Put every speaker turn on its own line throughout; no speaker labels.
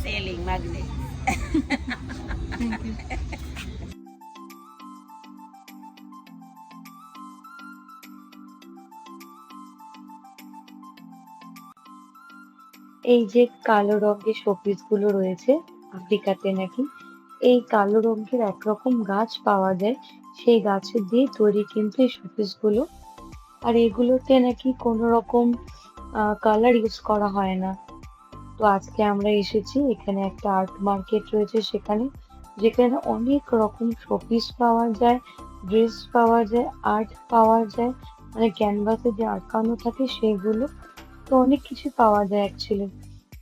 selling magnets.
Thank you.
এই যে কালো রঙের শোপিস গুলো রয়েছে আফ্রিকাতে নাকি এই কালো রঙের একরকম গাছ পাওয়া যায়, সেই গাছের দিয়ে তৈরি কিন্তু এই শোপিস গুলো। আর এগুলোতে নাকি কোনো রকম কালার ইউজ করা হয় না। তো আজকে আমরা এসেছি, এখানে একটা আর্ট মার্কেট রয়েছে সেখানে, যেখানে অনেক রকম শোপিস পাওয়া যায়, ড্রেস পাওয়া যায়, আর্ট পাওয়া যায়, মানে ক্যানভাসে যে আটকানো থাকে সেগুলো। তো অনেক কিছু পাওয়া যায় অ্যাকচুয়ালি।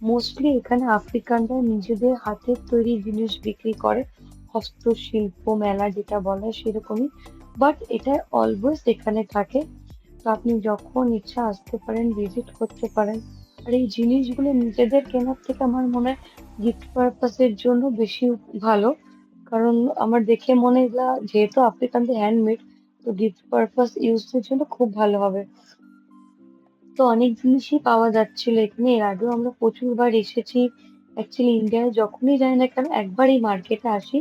মোস্টলি এখানে আফ্রিকানরা নিজেদের হাতের তৈরি জিনিস বিক্রি করে, হস্তশিল্প মেলা যেটা বলা হয় সেরকমই। বাট এটা অলওয়েজ এখানে থাকে। তো আপনি যখন ইচ্ছা আসতে পারেন, ভিজিট করতে পারেন। আর এই জিনিসগুলো নিজেদের কেনার থেকে আমার মনে হয় গিফট পারপাসের জন্য বেশি ভালো। কারণ আমার দেখে মনে হয় এগুলা যেহেতু আফ্রিকানদের হ্যান্ডমেড, তো গিফট পারপাস ইউজের জন্য খুব ভালো হবে। তো অনেক জিনিসই পাওয়া যাচ্ছিল এখানে। এর আগেও আমরা প্রচুরবার এসেছি। অ্যাকচুয়ালি ইন্ডিয়ায় যখনই যাই না কেন একবার এই মার্কেটে আসি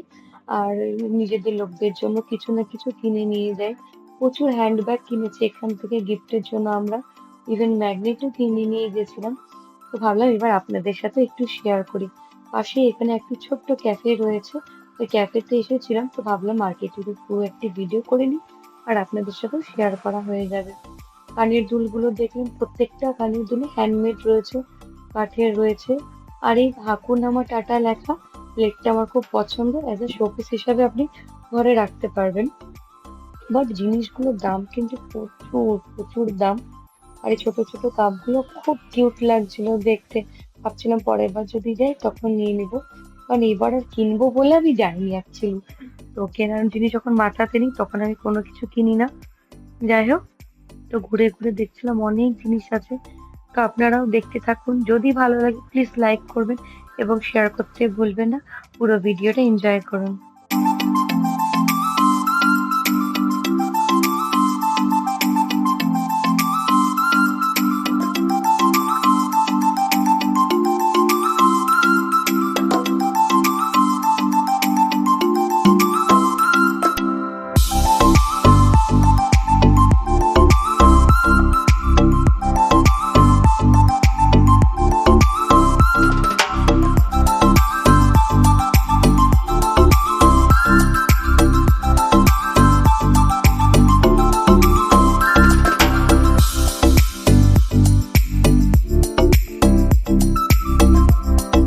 আর নিজেদের লোকদের জন্য কিছু না কিছু কিনে নিয়ে যাই। প্রচুর হ্যান্ডব্যাগ কিনেছি এখান থেকে গিফটের জন্য আমরা। ইভেন ম্যাগনেটও কিনে নিয়ে গেছিলাম। তো ভাবলাম এবার আপনাদের সাথে একটু শেয়ার করি। পাশে এখানে একটি ছোট্ট ক্যাফে রয়েছে। ওই ক্যাফেতে এসেছিলাম, তো ভাবলাম মার্কেটের পুরো একটি ভিডিও করে নিই আর আপনাদের সাথেও শেয়ার করা হয়ে যাবে। কানের দুলগুলো দেখলেন, প্রত্যেকটা কানের দুলই হ্যান্ডমেড রয়েছে, কাঠের রয়েছে। আর এই হাকুনামা টাটা লেখা প্লেটটা আমার খুব পছন্দ, অ্যাজ এ শোপিস হিসাবে আপনি ঘরে রাখতে পারবেন। বাট জিনিসগুলোর দাম কিন্তু প্রচুর প্রচুর দাম। আর এই ছোট ছোট কাপগুলো খুব কিউট লাগছিল দেখতে। ভাবছিলাম পরের বার যদি যাই তখন নিয়ে নিবো, কারণ এবার আর কিনবো বলে আমি যাইনি অ্যাকচুয়ালি। তো কেনার জিনিস যখন মাথাতে নিই তখন আমি কোনো কিছু কিনি না। যাই হোক, তো ঘুরে ঘুরে দেখছিলাম অনেক জিনিস আছে। তো আপনারাও দেখতে থাকুন, যদি ভালো লাগে প্লিজ লাইক করবেন এবং শেয়ার করতে ভুলবেন না। পুরো ভিডিওটা এনজয় করুন।